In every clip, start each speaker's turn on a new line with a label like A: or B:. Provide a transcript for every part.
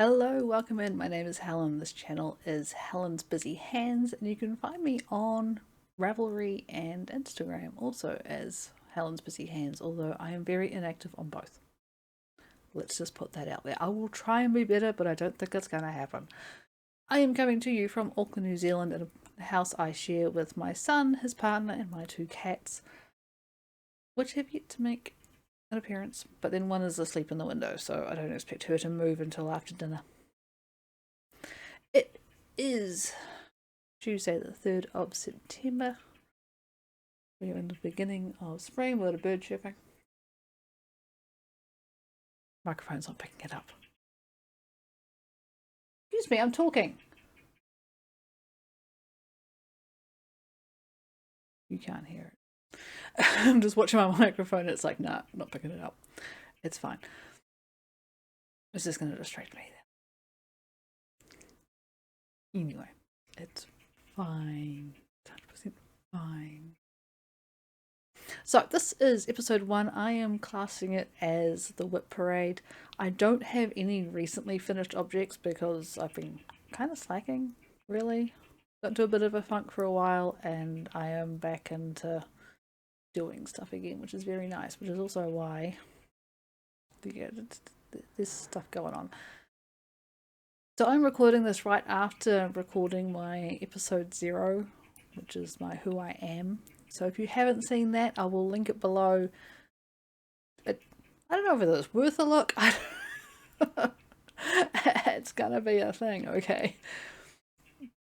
A: Hello, welcome in. My name is Helen. This channel is Helen's Busy Hands, and you can find me on Ravelry and Instagram also as Helen's Busy Hands, although I am very inactive on both. Let's just put that out there. I will try and be better, but I don't think it's going to happen. I am coming to you from Auckland, New Zealand, in a house I share with my son, his partner, and my two cats, which have yet to make an appearance, but then one is asleep in the window, so I don't expect her to move until after dinner. It is Tuesday the 3rd of September. We are in the beginning of spring. We've got a bird chirping. Microphone's not picking it up. Excuse me, I'm talking. You can't hear it. I'm just watching my microphone. It's like, nah, not picking it up. It's fine. It's just going to distract me then. Anyway, it's fine. 100% fine. So this is episode 1. I am classing it as the WIP parade. I don't have any recently finished objects because I've been kind of slacking, really. Got into a bit of a funk for a while and I am back into doing stuff again, which is very nice, which is also why there's stuff going on. So I'm recording this right after recording my episode 0, which is my Who I Am. So if you haven't seen that, I will link it below. I don't know whether it's worth a look. It's gonna be a thing, okay?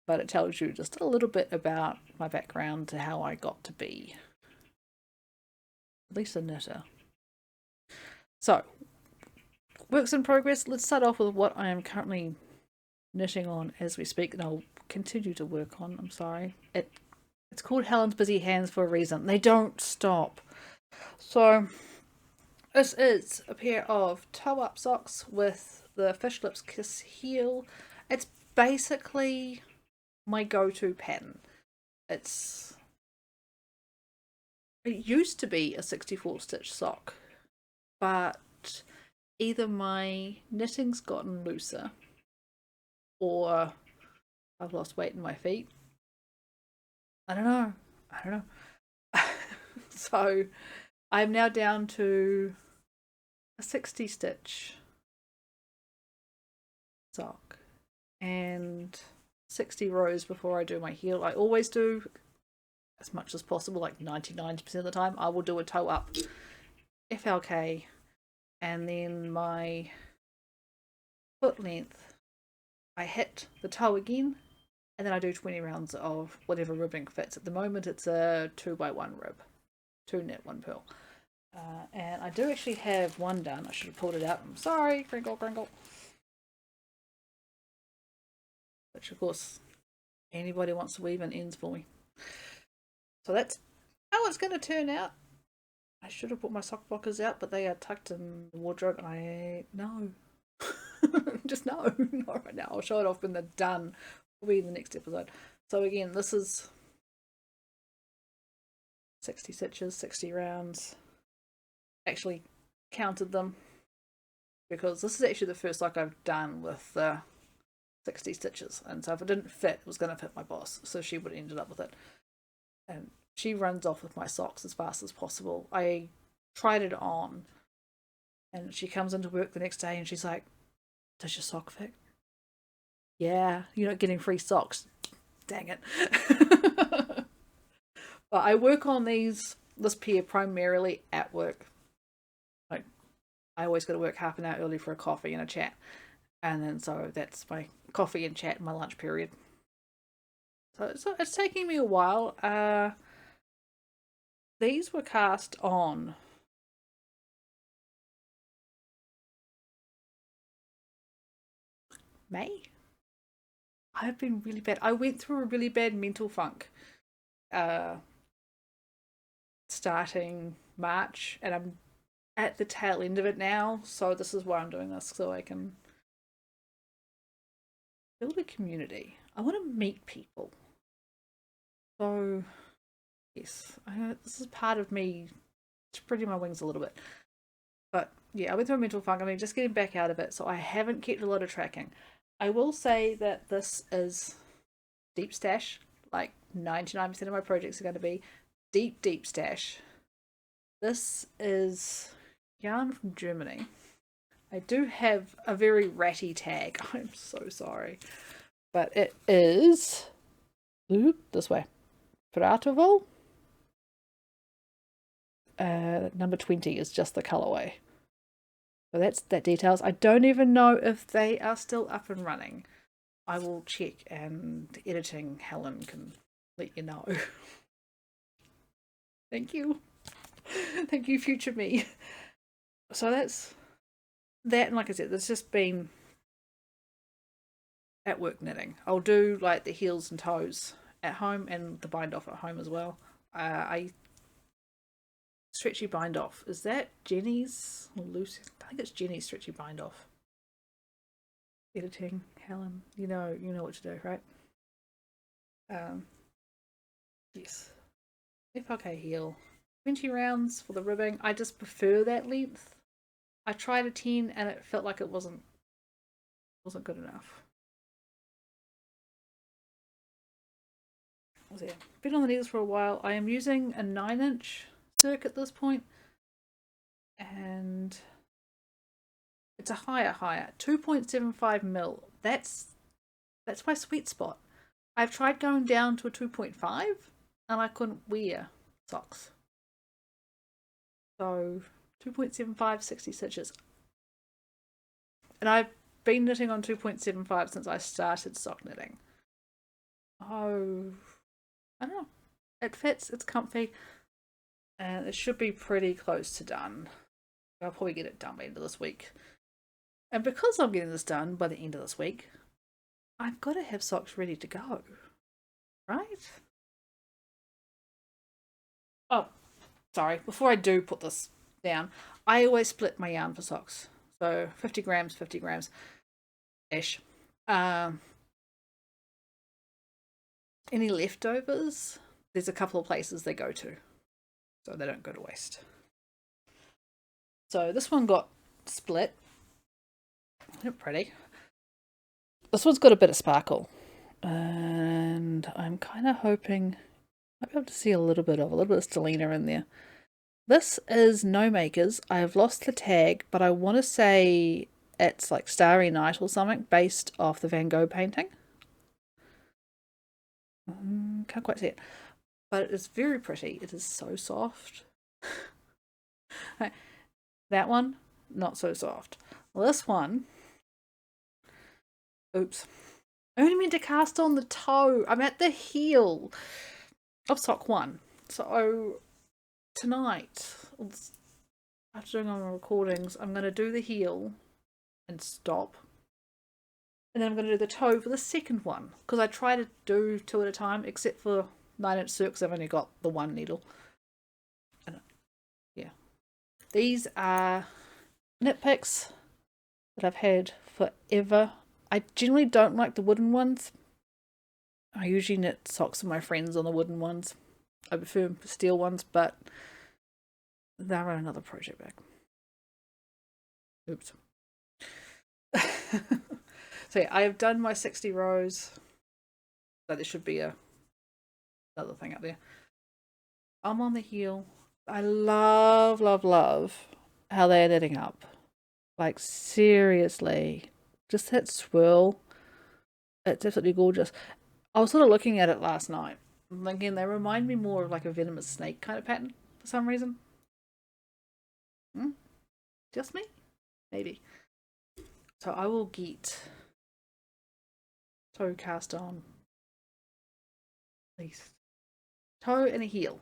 A: But it tells you just a little bit about my background to how I got to be at least a knitter. So, works in progress. Let's start off with what I am currently knitting on as we speak, and I'll continue to work on. I'm sorry. It's called Helen's Busy Hands for a reason. They don't stop. So, this is a pair of W.I.P. socks with the Fish Lips Kiss heel. It's basically my go-to pattern. It used to be a 64 stitch sock, but either my knitting's gotten looser or I've lost weight in my feet. I don't know. So I'm now down to a 60 stitch sock and 60 rows before I do my heel. I always do as much as possible, like 99% of the time. I will do a toe up FLK and then my foot length I hit the toe again and then I do 20 rounds of whatever ribbing fits. At the moment it's a 2x1 rib, 2 knit 1 purl, and I do actually have one done. I should have pulled it out. I'm sorry, crinkle. Which of course anybody wants to weave in ends for me. So that's how it's going to turn out. I should have put my sock blockers out, but they are tucked in the wardrobe. No. Just no, not right now. I'll show it off when they're done. Will be in the next episode. So again, this is 60 stitches, 60 rounds. Actually counted them because this is actually the first sock I've done with 60 stitches, and so if it didn't fit, it was going to fit my boss, so she would have ended up with it. And she runs off with my socks as fast as possible. I tried it on and she comes into work the next day and she's like, does your sock fit? Yeah, you're not getting free socks. Dang it. But I work on this pair primarily at work. Like, I always got to work half an hour early for a coffee and a chat. And then so that's my coffee and chat in my lunch period. So it's taking me a while. These were cast on May. I've been really bad. I went through a really bad mental funk starting March, and I'm at the tail end of it now, so this is why I'm doing this, so I can build a community. I want to meet people. So yes, this is part of me spreading my wings a little bit. But yeah, I went through a mental funk. I mean, just getting back out of it, so I haven't kept a lot of tracking. I will say that this is deep stash. Like 99% of my projects are going to be deep stash. This is yarn from Germany. I do have a very ratty tag. I'm so sorry. But it is this way. Piratenwolle. Number 20 is just the colorway. So that's that details. I don't even know if they are still up and running. I will check, and editing Helen can let you know. Thank you. Thank you, future me. So that's that, and like I said, it's just been at work knitting. I'll do like the heels and toes at home and the bind off at home as well. I stretchy bind off. Is that Jenny's or Lucy? I think it's Jenny's stretchy bind off. Editing, Helen, you know what to do, right? Yes. FRK heel. 20 rounds for the ribbing. I just prefer that length. I tried a 10 and it felt like it wasn't good enough. So yeah, been on the needles for a while. I am using a 9-inch circ at this point, and it's a higher 2.75 mil. That's my sweet spot. I've tried going down to a 2.5 and I couldn't wear socks. So 2.75, 60 stitches. And I've been knitting on 2.75 since I started sock knitting. Oh, I don't know. It fits, it's comfy, and it should be pretty close to done. I'll probably get it done by the end of this week. And because I'm getting this done by the end of this week, I've got to have socks ready to go, right? Oh, sorry. Before I do put this down, I always split my yarn for socks. So 50 grams, 50 grams ish. Any leftovers, there's a couple of places they go to, so they don't go to waste. So this one got split. Isn't it pretty? This one's got a bit of sparkle, and I'm kind of hoping I'll be able to see a little bit of Stellina in there. This is Gnome Acres. I have lost the tag, but I want to say it's like Starry Night or something, based off the Van Gogh painting. Can't quite see it, but it is very pretty. It is so soft. That one, not so soft. Well, this one, oops. I only meant to cast on the toe. I'm at the heel of sock 1. So tonight, after doing all my recordings, I'm going to do the heel and stop. And then I'm going to do the toe for the second one. Because I try to do 2 at a time, except for 9-inch circs. I've only got the 1 needle. And yeah. These are knit picks that I've had forever. I generally don't like the wooden ones. I usually knit socks with my friends on the wooden ones. I prefer steel ones, but they're on another project bag. Oops. So yeah, I have done my 60 rows. So there should be another thing up there. I'm on the heel. I love how they are knitting up. Like, seriously. Just that swirl. It's absolutely gorgeous. I was sort of looking at it last night. I'm thinking they remind me more of like a venomous snake kind of pattern for some reason. Just me? Maybe. So I will get toe cast on. At least. Toe and a heel.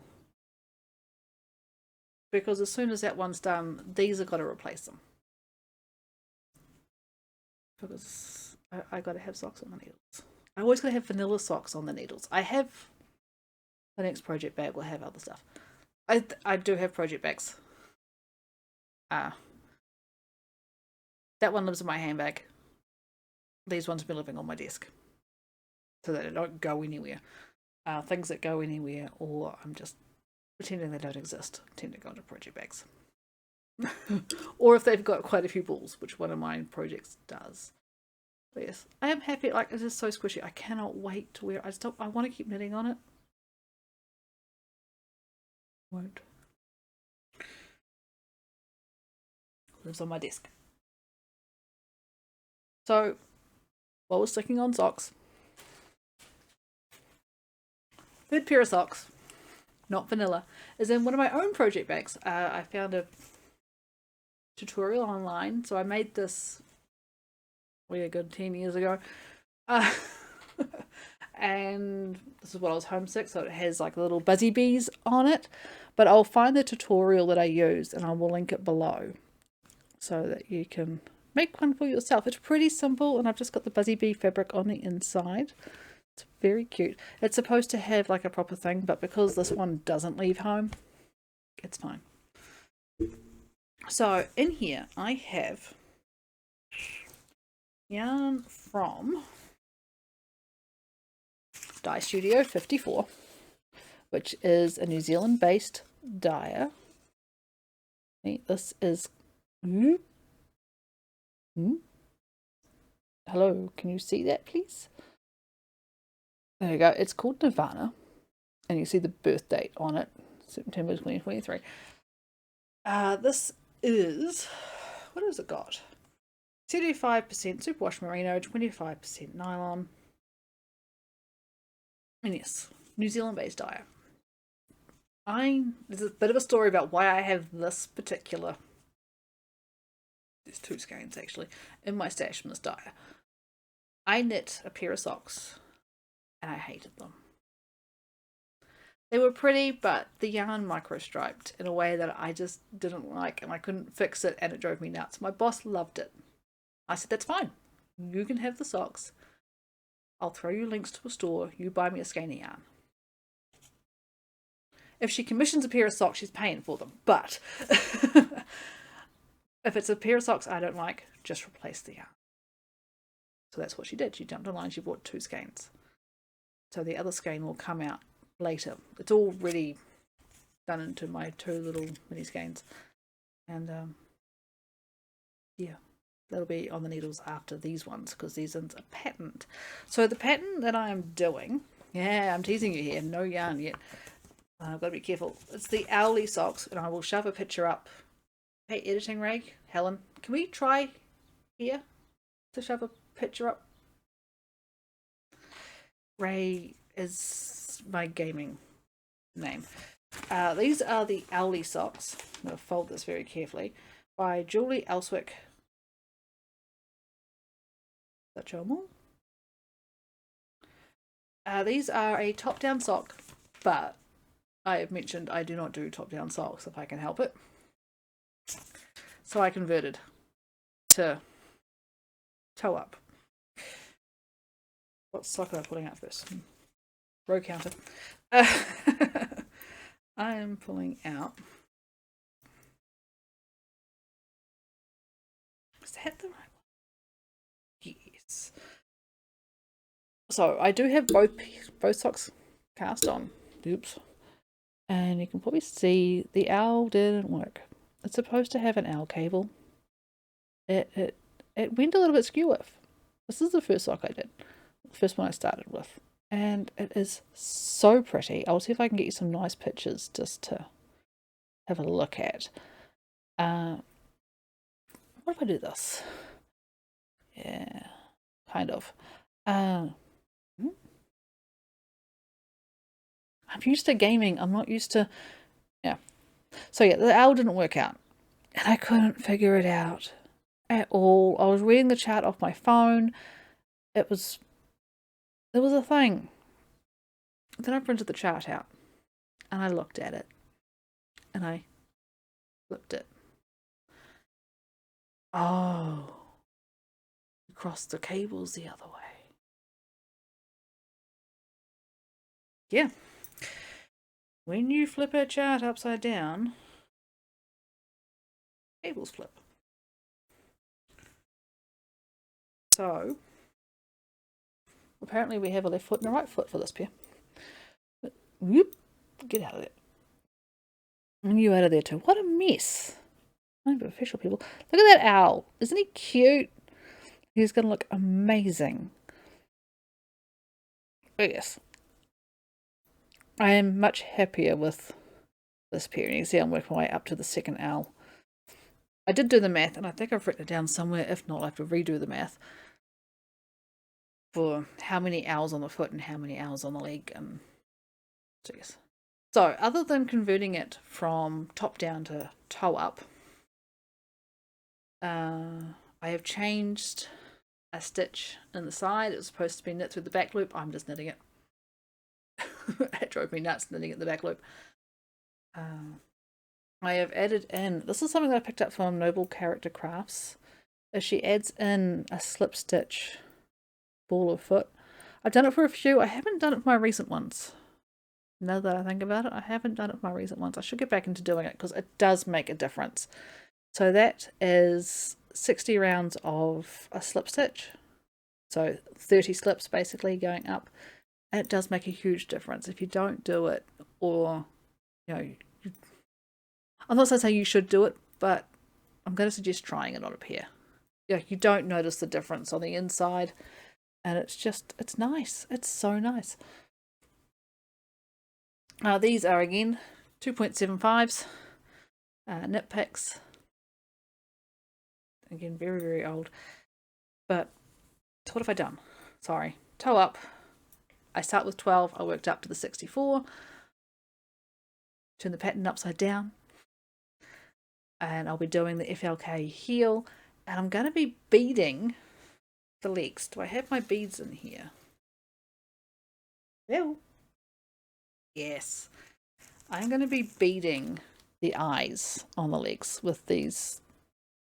A: Because as soon as that one's done, these have got to replace them. Because I got to have socks on the needles. I always got to have vanilla socks on the needles. I have the next project bag will have other stuff. I do have project bags. That one lives in my handbag. These ones have been living on my desk, so that they don't go anywhere. Things that go anywhere, or I'm just pretending they don't exist, tend to go into project bags. Or if they've got quite a few balls, which one of my projects does. But yes, I am happy. Like, it is so squishy. I cannot wait to wear it. I want to keep knitting on it. Won't. Lives on my desk. So, while we're sticking on socks, third pair of socks, not vanilla, is in one of my own project bags. I found a tutorial online, so I made this a good 10 years ago. And this is what I was homesick, so it has like little buzzy bees on it. But I'll find the tutorial that I used and I will link it below so that you can make one for yourself. It's pretty simple, and I've just got the buzzy bee fabric on the inside. It's very cute. It's supposed to have like a proper thing, but because this one doesn't leave home, it's fine. So in here I have yarn from Dye Studio 54, which is a New Zealand based dyer. This is hello, can you see that please? There you go. It's called Nirvana, and you see the birth date on it, September 2023. This is, what has it got? 75% superwash merino, 25% nylon. And yes, New Zealand based dyer. There's a bit of a story about why I have this particular, there's two skeins actually, in my stash from this dyer. I knit a pair of socks and I hated them. They were pretty, but the yarn micro-striped in a way that I just didn't like, and I couldn't fix it, and it drove me nuts. My boss loved it. I said, that's fine. You can have the socks. I'll throw you links to a store. You buy me a skein of yarn. If she commissions a pair of socks, she's paying for them. But if it's a pair of socks I don't like, just replace the yarn. So that's what she did. She jumped online. She bought 2 skeins. So the other skein will come out later. It's already done into my 2 little mini skeins. And yeah, that'll be on the needles after these ones, because these ones are patterned. So the pattern that I'm doing, yeah, I'm teasing you here, no yarn yet. I've got to be careful. It's the Owlie Socks, and I will shove a picture up. Hey, editing Ray, Helen, can we try here to shove a picture up? Ray is my gaming name. These are the Owlie Socks. I'm going to fold this very carefully. By Julie Elswick. Suchomel. These are a top-down sock, but I have mentioned I do not do top-down socks if I can help it. So I converted to toe up. What sock am I pulling out first? Row counter. I am pulling out. Is that the right one? Yes. So I do have both socks cast on. Oops. And you can probably see the owl didn't work. It's supposed to have an owl cable. It went a little bit skew with. This is the first sock I did. The first one I started with. And it is so pretty. I'll see if I can get you some nice pictures just to have a look at. What if I do this? Yeah, kind of. I'm used to gaming. I'm not used to... Yeah. So yeah, the owl didn't work out. And I couldn't figure it out at all. I was reading the chart off my phone. There was a thing. Then I printed the chart out. And I looked at it. And I flipped it. Oh. Across the cables the other way. Yeah. When you flip a chart upside down, cables flip. So, apparently we have a left foot and a right foot for this pair. But, whoop, get out of there. And you out of there too. What a mess. I'm official people. Look at that owl. Isn't he cute? He's going to look amazing. Oh, yes. I am much happier with this period. You can see I'm working my way up to the second owl. I did do the math, and I think I've written it down somewhere. If not, I have to redo the math for how many owls on the foot and how many owls on the leg. So, yes. So, other than converting it from top down to toe up, I have changed a stitch in the side. It was supposed to be knit through the back loop. I'm just knitting it. It drove me nuts knitting it the back loop. I have added in, this is something that I picked up from Noble Character Crafts, is she adds in a slip stitch ball of foot. I've done it for a few. I haven't done it for my recent ones. Now that I think about it, I haven't done it for my recent ones. I should get back into doing it because it does make a difference. So that is 60 rounds of a slip stitch. So 30 slips basically going up. And it does make a huge difference. If you don't do it, or, you know, I'm not saying you should do it, but I'm going to suggest trying it on a pair. Yeah, you don't notice the difference on the inside. And it's just, it's nice. It's so nice. These are, again, 2.75s knit picks. Again, very, very old. But what have I done? Sorry. Toe up. I start with 12. I worked up to the 64. Turn the pattern upside down. And I'll be doing the FLK heel. And I'm going to be beading the legs. Do I have my beads in here? Well, yes. I'm going to be beading the eyes on the legs with these.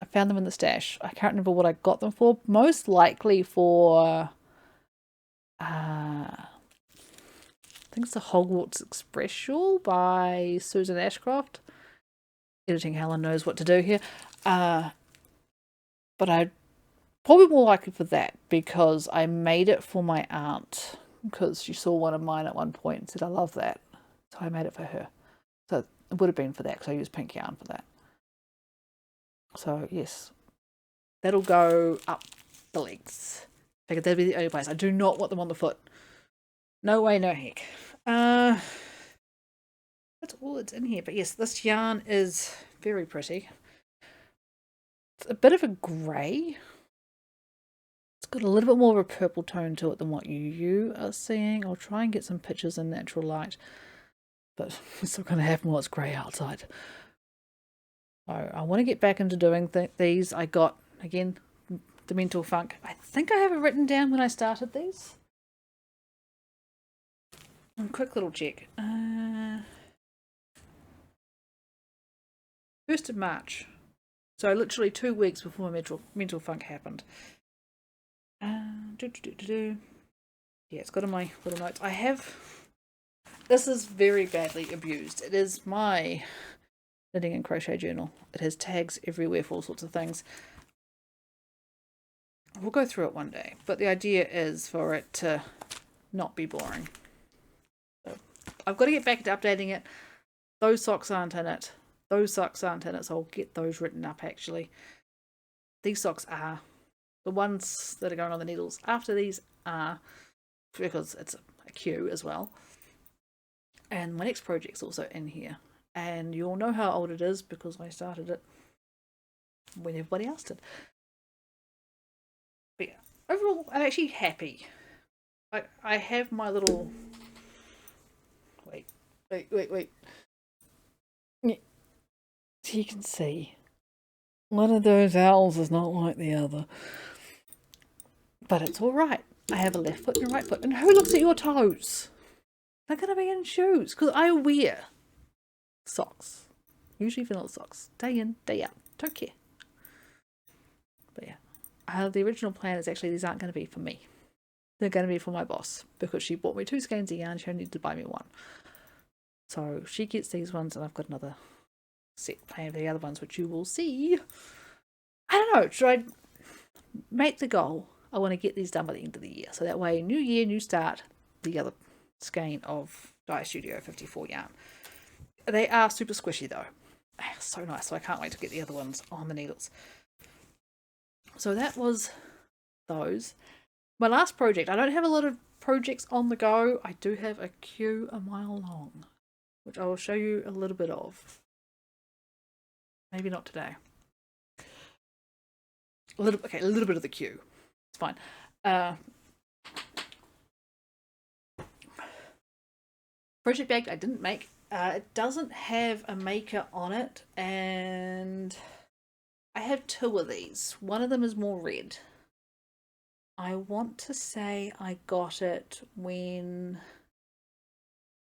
A: I found them in the stash. I can't remember what I got them for. Most likely for, I think it's the Hogwarts Express Shawl by Susan Ashcroft. Editing Helen knows what to do here. But I'd probably more likely for that because I made it for my aunt because she saw one of mine at one point and said, I love that. So I made it for her. So it would have been for that because I used pink yarn for that. So yes, that'll go up the legs. I think that'll be the only place. I do not want them on the foot. No way, no heck. That's all that's in here. But yes, this yarn is very pretty. It's a bit of a grey. It's got a little bit more of a purple tone to it than what you are seeing. I'll try and get some pictures in natural light. But it's not going to happen while it's grey outside. So I want to get back into doing these. I got, again, the Mental Funk. I think I have it written down when I started these. Quick little check. 1st of March. So literally 2 weeks before Mental Funk happened. Yeah, it's got in my little notes. I have... This is very badly abused. It is my knitting and crochet journal. It has tags everywhere for all sorts of things. We'll go through it one day, but the idea is for it to not be boring. So I've got to get back to updating it. Those socks aren't in it. Those socks aren't in it, so I'll get those written up actually. These socks are. The ones that are going on the needles after these are, because it's a queue as well. And my next project's also in here. And you all know how old it is because I started it when everybody else did. But yeah, overall, I'm actually happy. I have my little... Wait. Yeah. So you can see, one of those owls is not like the other. But it's alright. I have a left foot and a right foot. And who looks at your toes? They're going to be in shoes. Because I wear socks. Usually vanilla socks. Day in, day out. Don't care. But yeah. The original plan is actually these aren't going to be for me. They're going to be for my boss. Because she bought me 2 skeins of yarn. She only needed to buy me 1. So she gets these ones and I've got another set planned for the other ones, which you will see. I don't know. Should I make the goal? I want to get these done by the end of the year. So that way, new year, new start, the other skein of Dyer Studio 54 yarn. They are super squishy though. So nice. So I can't wait to get the other ones on the needles. So that was those. My last project. I don't have a lot of projects on the go. I do have a queue a mile long, which I will show you a little bit of. Maybe not today. A little bit of the queue. It's fine. Project bag I didn't make. It doesn't have a maker on it, and I have two of these. One of them is more red. I want to say I got it when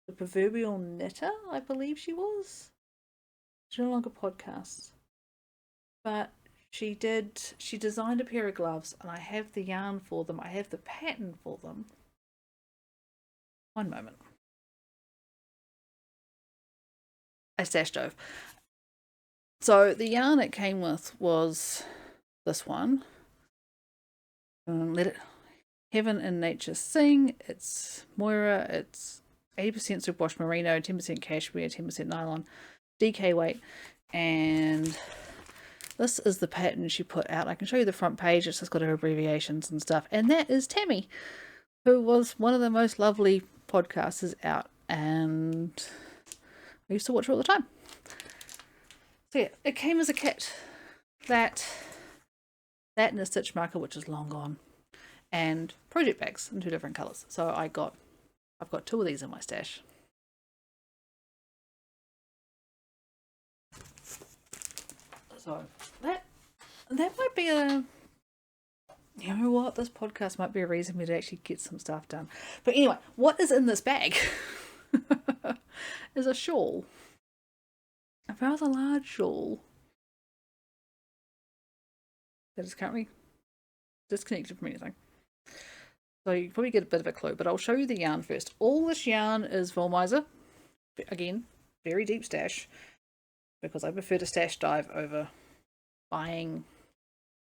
A: the proverbial knitter, I believe she was. She no longer podcasts. But she designed a pair of gloves, and I have the yarn for them. I have the pattern for them. One moment. A stash stove. So the yarn it came with was this one. Let it Heaven and Nature Sing. It's Moira. It's 80% superwash merino, 10% cashmere, 10% nylon, DK weight, and this is the pattern she put out. I can show you the front page. It's just got her abbreviations and stuff. And that is Tammy, who was one of the most lovely podcasters out, and I used to watch her all the time. So yeah, it came as a kit. That and a stitch marker, which is long gone, and project bags in 2 different colours. So I've got 2 of these in my stash. So that might be you know what, this podcast might be a reason me to actually get some stuff done. But anyway, what is in this bag is a shawl. A rather large shawl that is currently disconnected from anything. So you probably get a bit of a clue, but I'll show you the yarn first. All this yarn is Wollmeise. Again, very deep stash, because I prefer to stash dive over buying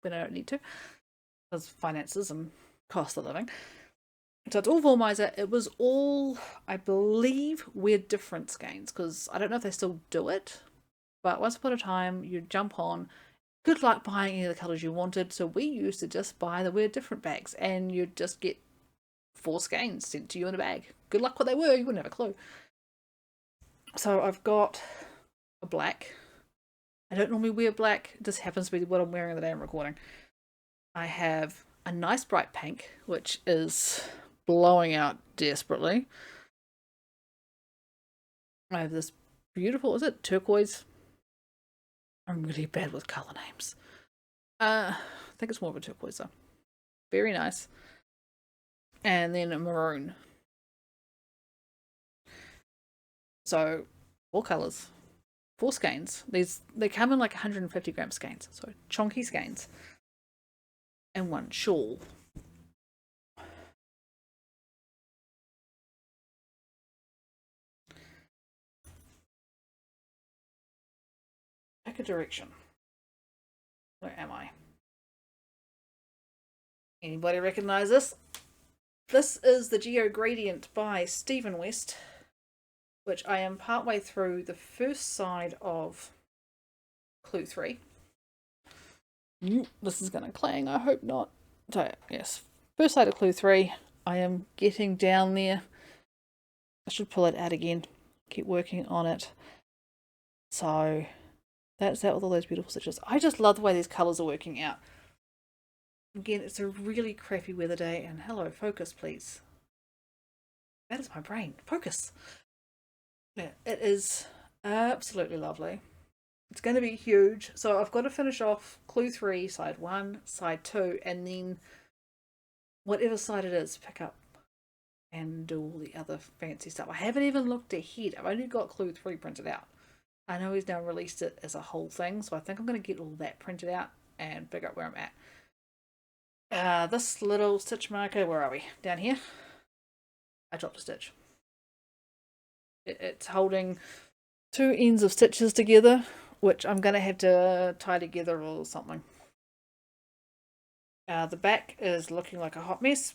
A: when I don't need to, because finances and cost of living. So it's all Wollmeise. It was all, I believe, Weird Different skeins, because I don't know if they still do it, but once upon a time you'd jump on, good luck buying any of the colours you wanted. So we used to just buy the Weird Different bags, and you'd just get 4 skeins sent to you in a bag. Good luck what they were, you wouldn't have a clue. So I've got a black. I don't normally wear black, it just happens to be what I'm wearing the day I'm recording. I have a nice bright pink, which is blowing out desperately. I have this beautiful, is it turquoise? I'm really bad with colour names. I think it's more of a turquoise though. Very nice. And then a maroon. So 4 colours, 4 skeins. They come in like 150 gram skeins, so chunky skeins, and 1 shawl. Pick a direction. Where am I? Anybody recognize this? This is the Geogradient by Stephen West, which I am partway through the first side of Clue 3. This is going to clang, I hope not. So, yes, first side of Clue 3. I am getting down there. I should pull it out again. Keep working on it. So, that's that with all those beautiful stitches. I just love the way these colours are working out. Again, it's a really crappy weather day, and hello, focus please. That is my brain. Focus. Yeah, it is absolutely lovely. It's going to be huge. So I've got to finish off Clue 3, side 1, side 2, and then whatever side it is, pick up and do all the other fancy stuff. I haven't even looked ahead. I've only got Clue 3 printed out. I know he's now released it as a whole thing, so I think I'm going to get all that printed out and figure out where I'm at. This little stitch marker, where are we? Down here. I dropped a stitch. It's holding 2 ends of stitches together, which I'm going to have to tie together or something. The back is looking like a hot mess,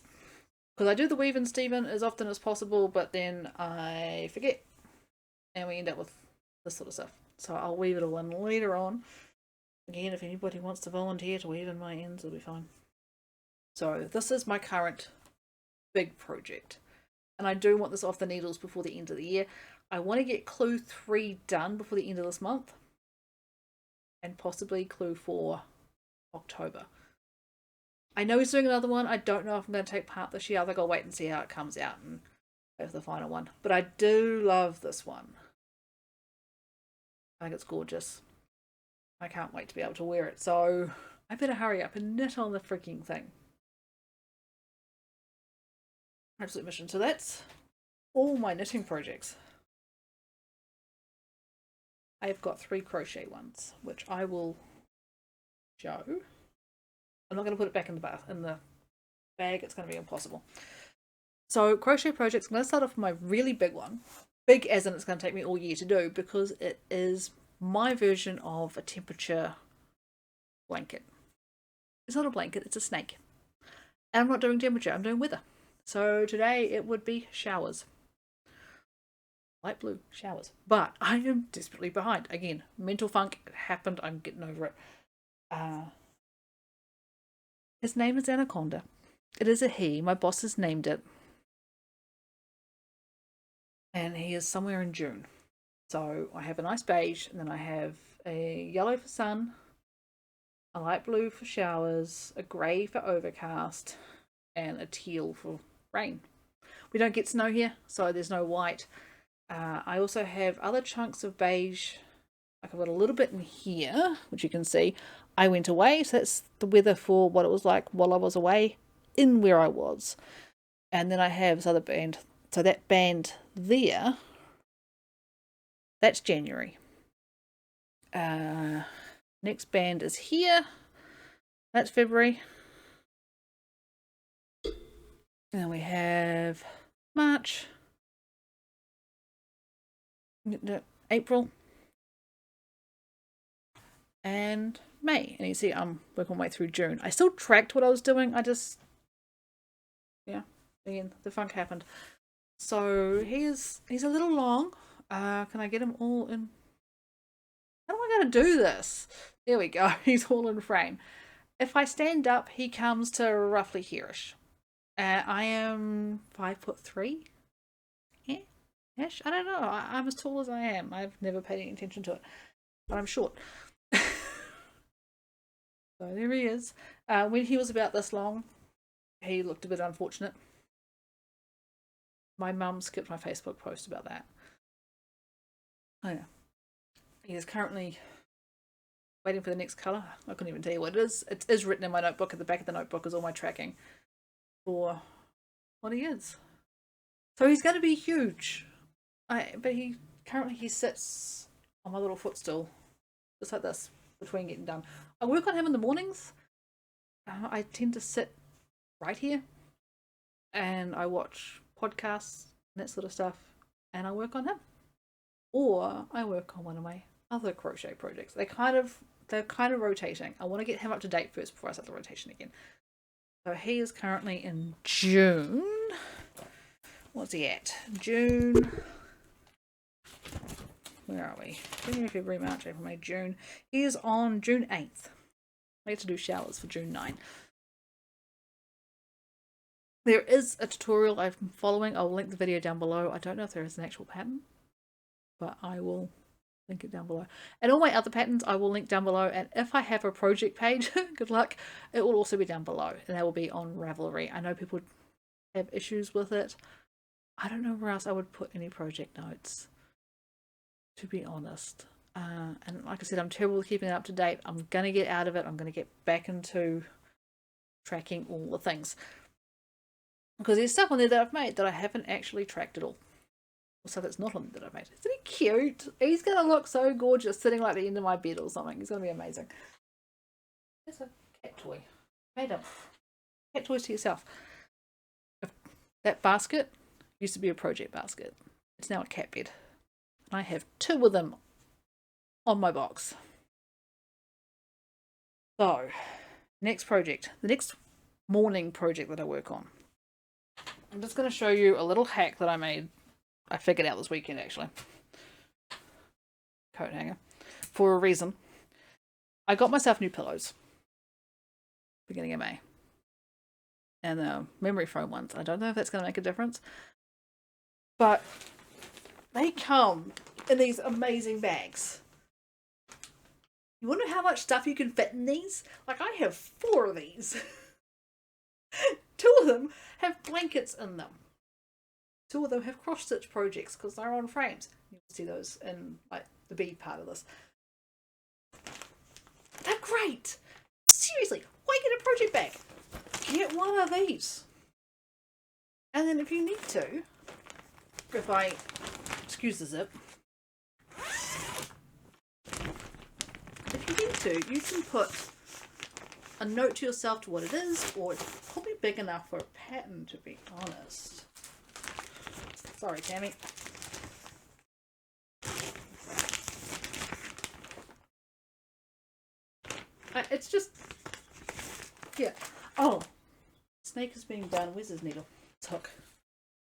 A: because I do the weave in Stephen as often as possible, but then I forget, and we end up with this sort of stuff. So I'll weave it all in later on. Again, if anybody wants to volunteer to weave in my ends, it'll be fine. So this is my current big project. And I do want this off the needles before the end of the year. I want to get clue 3 done before the end of this month. And possibly clue 4 October. I know he's doing another one. I don't know if I'm going to take part this year. I think I'll wait and see how it comes out and go for the final one. But I do love this one. I think it's gorgeous. I can't wait to be able to wear it. So I better hurry up and knit on the freaking thing. Absolute mission. So that's all my knitting projects. I've got 3 crochet ones, which I will show. I'm not going to put it back in the bag. It's going to be impossible. So crochet projects, I'm going to start off with my really big one. Big as in it's going to take me all year to do, because it is my version of a temperature blanket. It's not a blanket, it's a snake. And I'm not doing temperature, I'm doing weather. So today it would be showers. Light blue showers. But I am desperately behind. Again, mental funk, it happened, I'm getting over it. His name is Anaconda. It is a he. My boss has named it. And he is somewhere in June. So I have a nice beige, and then I have a yellow for sun, a light blue for showers, a grey for overcast, and a teal for rain. We don't get snow here, so there's no white. I also have other chunks of beige. I've got a little bit in here, which you can see. I went away, so that's the weather for what it was like while I was away in where I was. And then I have this other band. So that band there, that's January. Next band is here. That's February. And then we have March. April. And May. And you see I'm working my way through June. I still tracked what I was doing. I just, yeah, again, the funk happened. So he's a little long. Can I get him all in? How am I going to do this? There we go. He's all in frame. If I stand up, he comes to roughly here-ish. I am 5'3". Yeah, ish. I don't know. I'm as tall as I am. I've never paid any attention to it, but I'm short. So there he is. When he was about this long, he looked a bit unfortunate. My mum skipped my Facebook post about that. I know. He is currently waiting for the next colour. I couldn't even tell you what it is. It is written in my notebook. At the back of the notebook is all my tracking for what he is. So he's going to be huge. But he currently sits on my little footstool, just like this, between getting done. I work on him in the mornings. I tend to sit right here, and I watch podcasts and that sort of stuff, and I work on him. Or I work on one of my other crochet projects. They're kind of rotating. I want to get him up to date first before I start the rotation again. So he is currently in June. What's he at? June. Where are we? January, February, March, April, May, June. He is on June 8th. I get to do showers for June 9. There is a tutorial I'm following. I'll link the video down below. I don't know if there is an actual pattern, but I will link it down below. And all my other patterns I will link down below. And if I have a project page, good luck, it will also be down below. And that will be on Ravelry. I know people have issues with it. I don't know where else I would put any project notes, to be honest. And like I said, I'm terrible with keeping it up to date. I'm going to get out of it. I'm going to get back into tracking all the things. Because there's stuff on there that I've made that I haven't actually tracked at all. So that's not on there that I've made. Isn't he cute? He's going to look so gorgeous sitting like the end of my bed or something. He's going to be amazing. There's a cat toy. Made him. Cat toys to yourself. That basket used to be a project basket. It's now a cat bed. I have 2 of them on my box. So, next project. The next morning project that I work on. I'm just going to show you a little hack that I made. I figured out this weekend, actually. coat hanger for a reason. I got myself new pillows beginning of May. And the memory foam ones. I don't know if that's going to make a difference. But they come in these amazing bags. You wonder how much stuff you can fit in these? Like, I have 4 of these. 2 of them have blankets in them. 2 of them have cross-stitch projects because they're on frames. You can see those in like the B part of this. They're great! Seriously, why get a project bag? Get one of these. And then if you need to, if I excuse the zip, if you need to, you can put a note to yourself to what it is, or it's probably big enough for a pattern, to be honest. Sorry, Tammy. It's just, yeah. Oh, snake is being done. Where's his needle? It's hook.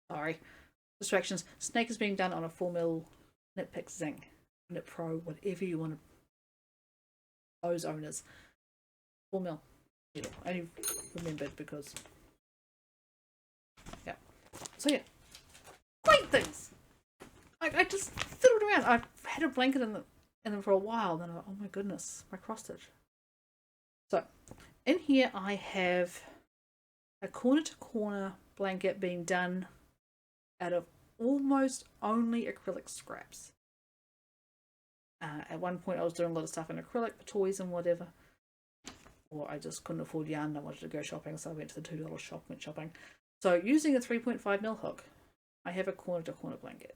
A: Sorry. Distractions. Snake is being done on a 4mm Knit Picks Zinc. Knit Pro, whatever you want to. Those owners. 4mm needle. I only remembered because. Yeah. So yeah. Great things! I just fiddled around. I've had a blanket in them for a while. Then oh my goodness, my cross stitch. So, in here I have a corner-to-corner blanket being done out of almost only acrylic scraps. At one point I was doing a lot of stuff in acrylic for toys and whatever. Or I just couldn't afford yarn. I wanted to go shopping, so I went to the $2 shop, went shopping. So, using a 3.5mm hook, I have a corner-to-corner blanket.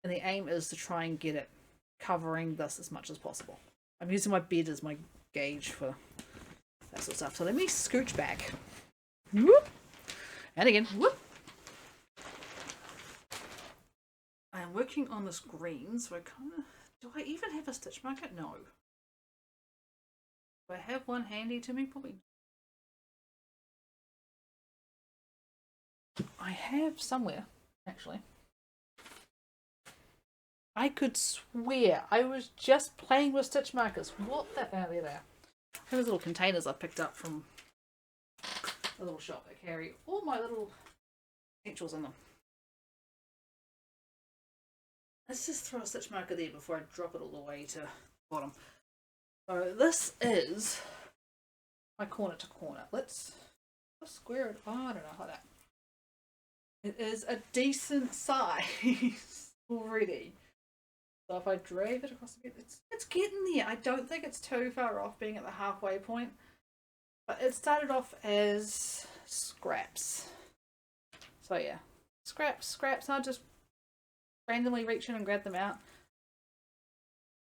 A: And the aim is to try and get it covering this as much as possible. I'm using my bed as my gauge for that sort of stuff. So let me scooch back. Whoop. And again. Whoop. I am working on this green, so I kind of... Do I even have a stitch marker? No. Do I have one handy to me? Probably. I have somewhere, actually. I could swear I was just playing with stitch markers. What the... Oh, there they are. Those little containers I picked up from a little shop that carry all my little essentials in them. Let's just throw a stitch marker there before I drop it all the way to the bottom. So this is my corner to corner. Let's square it. Oh, I don't know how that. It is a decent size already. So if I drave it across the bed, it's getting there. I don't think it's too far off being at the halfway point. But it started off as scraps. So yeah, scraps. I just randomly reach in and grab them out.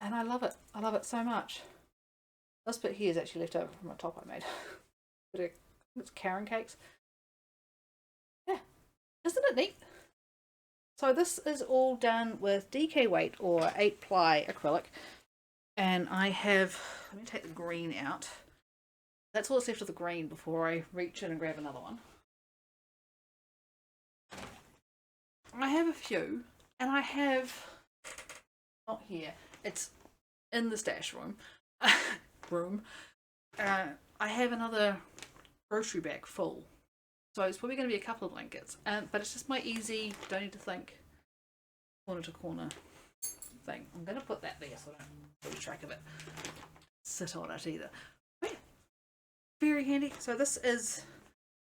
A: And I love it. I love it so much. This bit here is actually left over from a top I made. But it's Karen cakes. Yeah, isn't it neat? So this is all done with DK weight or 8-ply acrylic. And I have, let me take the green out. That's all that's left of the green before I reach in and grab another one. I have a few, and I have, not here, it's in the stash room. I have another grocery bag full. So it's probably going to be a couple of blankets, but it's just my easy, don't need to think, corner to corner thing. I'm going to put that there so I don't lose track of it. Sit on it either. But yeah, very handy. So this is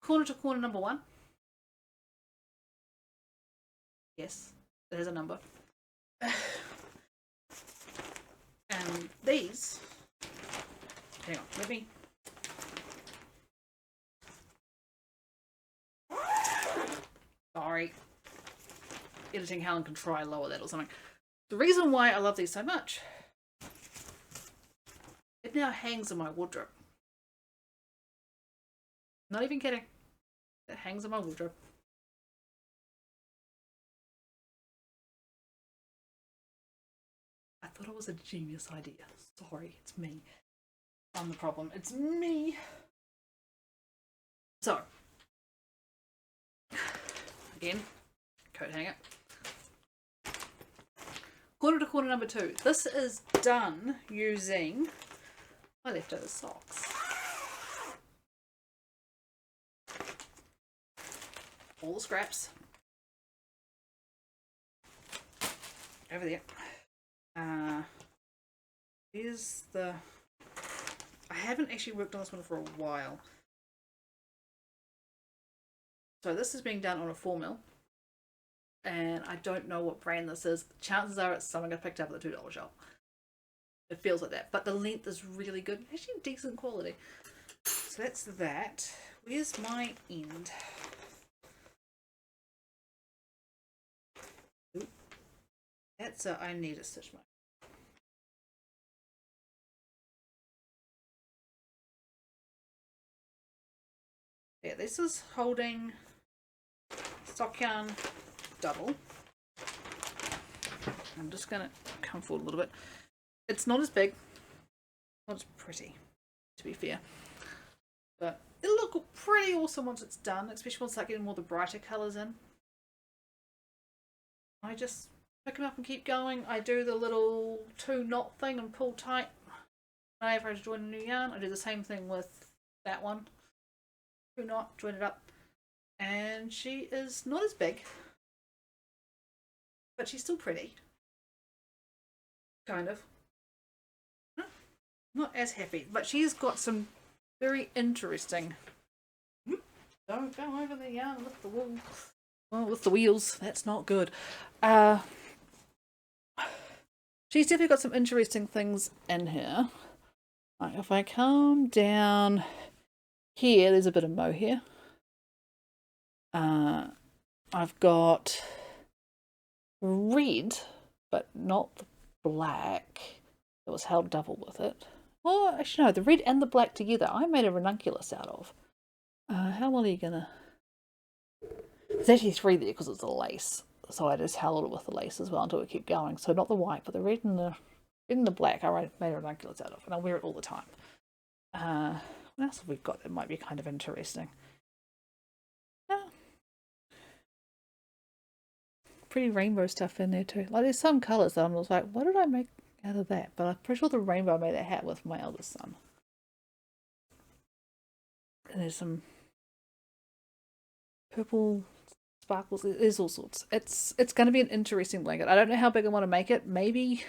A: corner to corner number 1. Yes, there's a number. And these, hang on, let me. Sorry. Editing Helen can try lower that or something. The reason why I love these so much, it now hangs in my wardrobe. Not even kidding. It hangs in my wardrobe. I thought it was a genius idea. Sorry, it's me. I'm the problem. It's me. So, again, coat hanger. Corner to corner number 2. This is done using my leftover socks. All the scraps. Over there. Here's the... I haven't actually worked on this one for a while. So this is being done on a 4mm. And I don't know what brand this is. Chances are it's something I picked up at the $2 shop. It feels like that. But the length is really good. Actually decent quality. So that's that. Where's my end? Ooh. That's a... I need a stitch mark. Yeah, this is holding stock yarn double. I'm just going to come forward a little bit. It's not as big. Not as pretty, to be fair. But it'll look pretty awesome once it's done, especially once I start getting more of the brighter colours in. I just pick them up and keep going. I do the little 2-knot thing and pull tight whenever I join a new yarn. I do the same thing with that one. 2-knot, join it up. And she is not as big, but she's still pretty. Kind of. Not as happy, but she's got some very interesting... Don't go over the yarn with the wool. Well, with the wheels, that's not good. She's definitely got some interesting things in here. Like if I come down here, there's a bit of mohair. I've got red, but not the black. It was held double with it. Oh, actually no, the red and the black together. I made a ranunculus out of. How well are you gonna... There's actually 3 there because it's a lace. So I just held it with the lace as well until it kept going. So not the white, but the red and the black I made a ranunculus out of. And I wear it all the time. What else have we got that might be kind of interesting? Pretty rainbow stuff in there too. Like there's some colours that I'm just like, what did I make out of that? But I'm pretty sure the rainbow I made that hat with my eldest son. And there's some purple sparkles. There's all sorts. It's going to be an interesting blanket. I don't know how big I want to make it. Maybe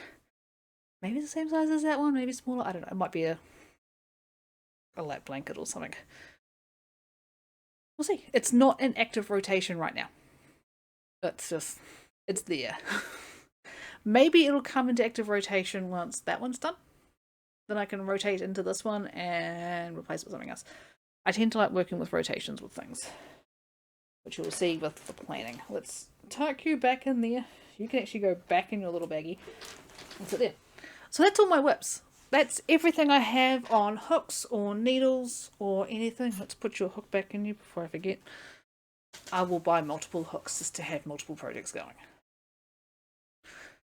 A: the same size as that one. Maybe smaller. I don't know. It might be a lap blanket or something. We'll see. It's not in active rotation right now. It's there. Maybe it'll come into active rotation once that one's done. Then I can rotate into this one and replace it with something else. I tend to like working with rotations with things, which you'll see with the planning. Let's tuck you back in there. You can actually go back in your little baggie and sit there. So that's all my WIPs. That's everything I have on hooks or needles or anything. Let's put your hook back in you before I forget. I will buy multiple hooks just to have multiple projects going.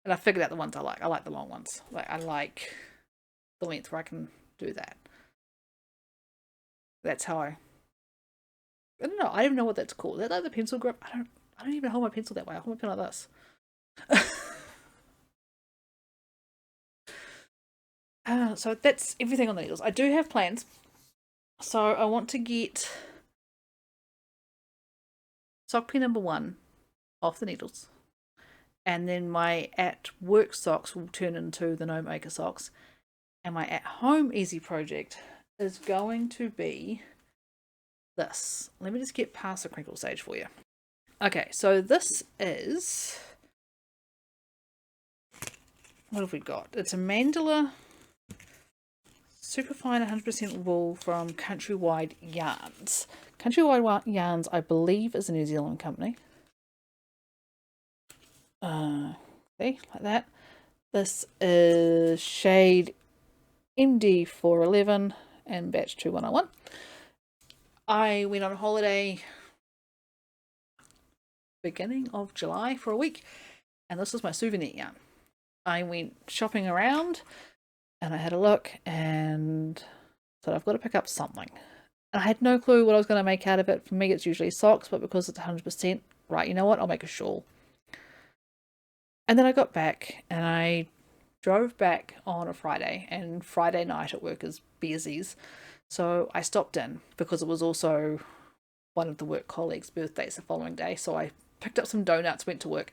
A: And I figured out the ones I like. I like the long ones. Like I like the length where I can do that. That's how I don't know. I don't even know what that's called. Is that like the pencil grip? I don't even hold my pencil that way. I hold my pen like this. So that's everything on the needles. I do have plans. So I want to get sock pin number 1 off the needles. And then my at work socks will turn into the Gnome Acres socks. And my at home easy project is going to be this. Let me just get past the crinkle stage for you. Okay, so this is... What have we got? It's a Mandela Superfine 100% wool from Countrywide Yarns. Countrywide Yarns, I believe, is a New Zealand company. See, like that. This is shade MD411 and batch 2101. I went on holiday beginning of July for a week, and this was my souvenir yarn. I went shopping around and I had a look and said I've got to pick up something. And I had no clue what I was going to make out of it. For me it's usually socks, but because it's 100%, right, you know what, I'll make a shawl. And then I got back and I drove back on a Friday, and Friday night at work is busies. So I stopped in because it was also one of the work colleagues' birthdays the following day. So I picked up some donuts, went to work,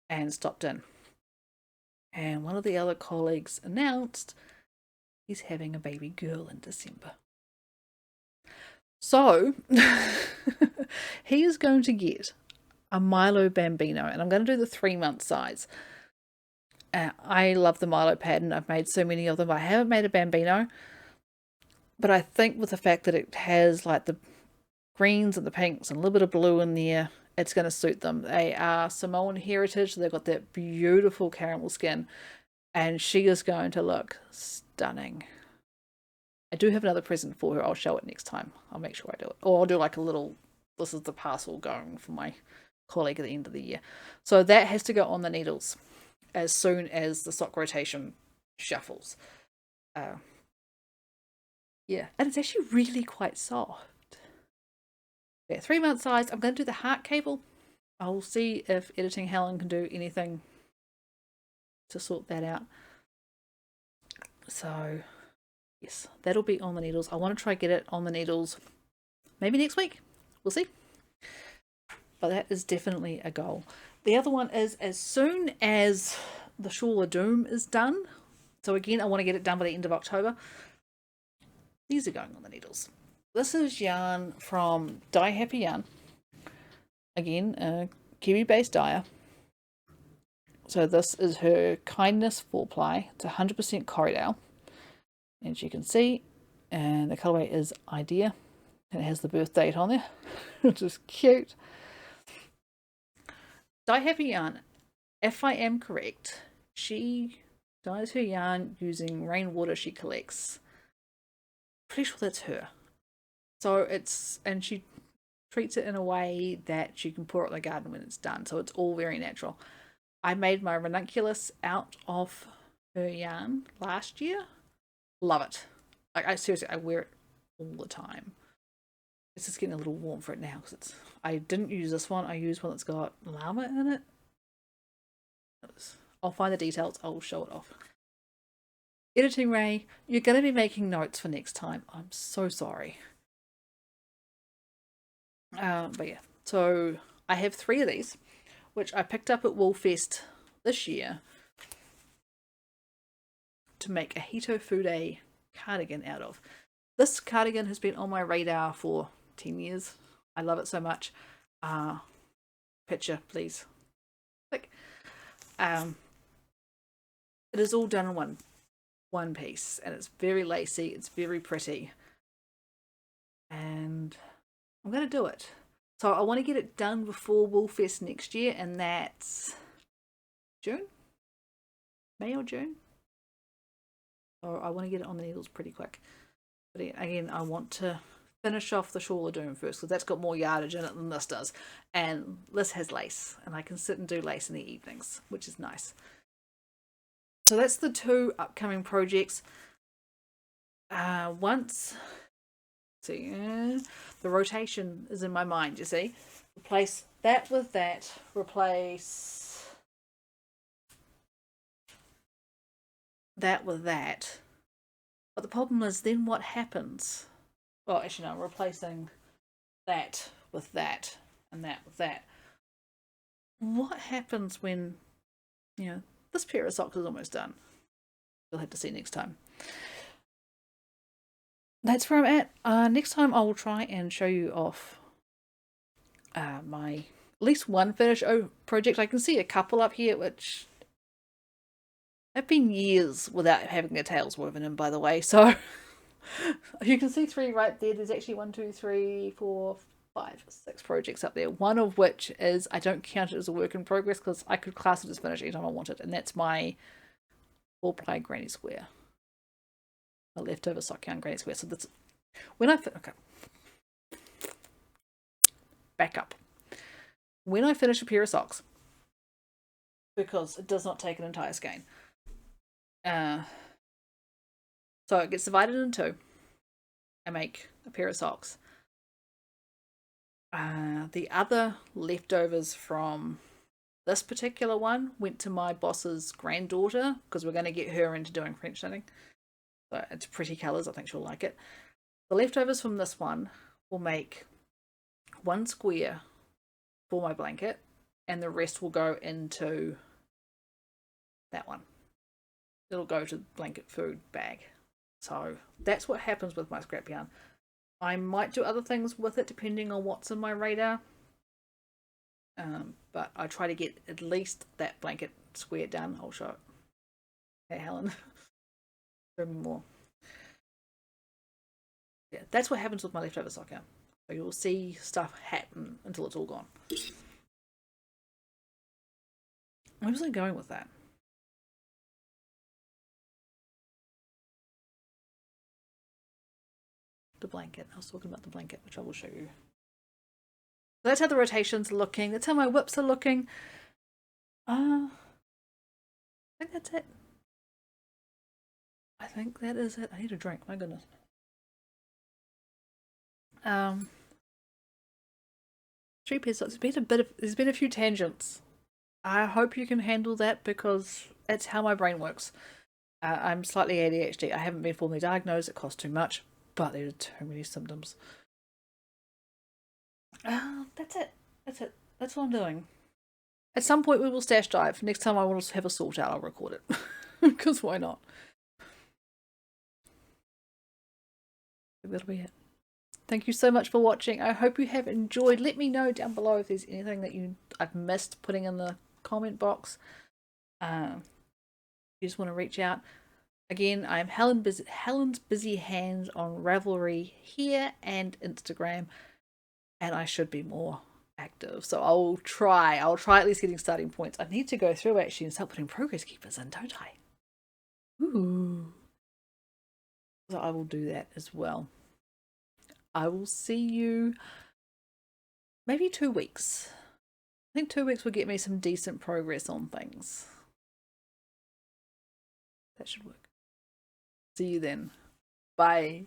A: and stopped in. And one of the other colleagues announced he's having a baby girl in December. So he is going to get a Milo Bambino, and I'm going to do the 3-month size. I love the Milo pattern. I've made so many of them. I haven't made a Bambino, but I think with the fact that it has like the greens and the pinks and a little bit of blue in there, it's going to suit them. They are Samoan heritage. They've got that beautiful caramel skin, and she is going to look stunning. I do have another present for her. I'll show it next time. I'll make sure I do it. Or I'll do like a little, this is the parcel going for my colleague at the end of the year. So that has to go on the needles as soon as the sock rotation shuffles. Yeah, and it's actually really quite soft. Yeah, 3-month size. I'm going to do the heart cable. I'll see if Editing Helen can do anything to sort that out. So, yes, that'll be on the needles. I want to try get it on the needles maybe next week. We'll see. But that is definitely a goal. The other one is as soon as the Shawl of Doom is done. So again, I want to get it done by the end of October. These are going on the needles. This is yarn from Dye Happy Yarn. Again, a Kiwi-based dyer. So this is her Kindness 4-ply. It's 100% Corriedale. As you can see, and the colorway is Idea. And it has the birth date on there, which is cute. Dye Happy Yarn, if I am correct, she dyes her yarn using rainwater she collects. Pretty sure that's her. So and she treats it in a way that you can pour it in the garden when it's done. So it's all very natural. I made my ranunculus out of her yarn last year. Love it. Like, I seriously, I wear it all the time. It's just getting a little warm for it now because I didn't use this one. I used one that's got llama in it. I'll find the details. I'll show it off. Editing Ray, you're going to be making notes for next time. I'm so sorry. But yeah, so I have 3 of these, which I picked up at Woolfest this year to make a Hitofude cardigan out of. This cardigan has been on my radar for 10 years. I love it so much. Picture, please. Click. It is all done in one piece, and it's very lacy. It's very pretty, and I'm going to do it. So I want to get it done before Woolfest next year, and that's June? May or June? Or I want to get it on the needles pretty quick. But again, I want to finish off the Shawl of Doom first, because that's got more yardage in it than this does. And this has lace, and I can sit and do lace in the evenings, which is nice. So that's the 2 upcoming projects. Once... See, the rotation is in my mind, you see. Replace that with that. Replace that with that. But the problem is then what happens? Well, actually no, I'm replacing that with that and that with that. What happens when, this pair of socks is almost done? You'll have to see next time. That's where I'm at. Next time I will try and show you off my at least one finished project. I can see a couple up here which have been years without having their tails woven in, by the way. So you can see 3 right there. There's actually 1, 2, 3, 4, 5, 6 projects up there. One of which is, I don't count it as a work in progress because I could class it as finished anytime I wanted, and that's my 4-ply granny square. A leftover sock yarn granny square. So that's when okay. Back up. When I finish a pair of socks, because it does not take an entire skein. So it gets divided in 2. I make a pair of socks. The other leftovers from This particular one went to my boss's granddaughter because we're going to get her into doing French knitting. So it's pretty colours. I think she'll like it. The leftovers from this one will make one square for my blanket, and the rest will go into that one. It'll go to the blanket food bag. So that's what happens with my scrap yarn. I might do other things with it depending on what's in my radar. But I try to get at least that blanket square done. I'll show it. Hey, Helen. Show me more. Yeah, that's what happens with my leftover sock yarn. So you'll see stuff happen until it's all gone. Where was I going with that? The blanket. I was talking about the blanket, which I will show you. That's how the rotations are looking. That's how my WIPs are looking. I think that's it. I think that is it. I need a drink. My goodness. There's been a few tangents. I hope you can handle that because it's how my brain works. I'm slightly ADHD. I haven't been formally diagnosed. It costs too much, but there are too many symptoms. That's it. That's it. That's what I'm doing. At some point we will stash dive. Next time I want to have a sort out, I'll record it. Because why not? That'll be it. Thank you so much for watching. I hope you have enjoyed. Let me know down below if there's anything that I've missed putting in the comment box. You just want to reach out. Again, I'm Helen's Busy Hands on Ravelry here and Instagram. And I should be more active. So I'll try at least getting starting points. I need to go through actually and start putting progress keepers in, don't I? Ooh. So I will do that as well. I will see you maybe 2 weeks. I think 2 weeks will get me some decent progress on things. That should work. See you then. Bye.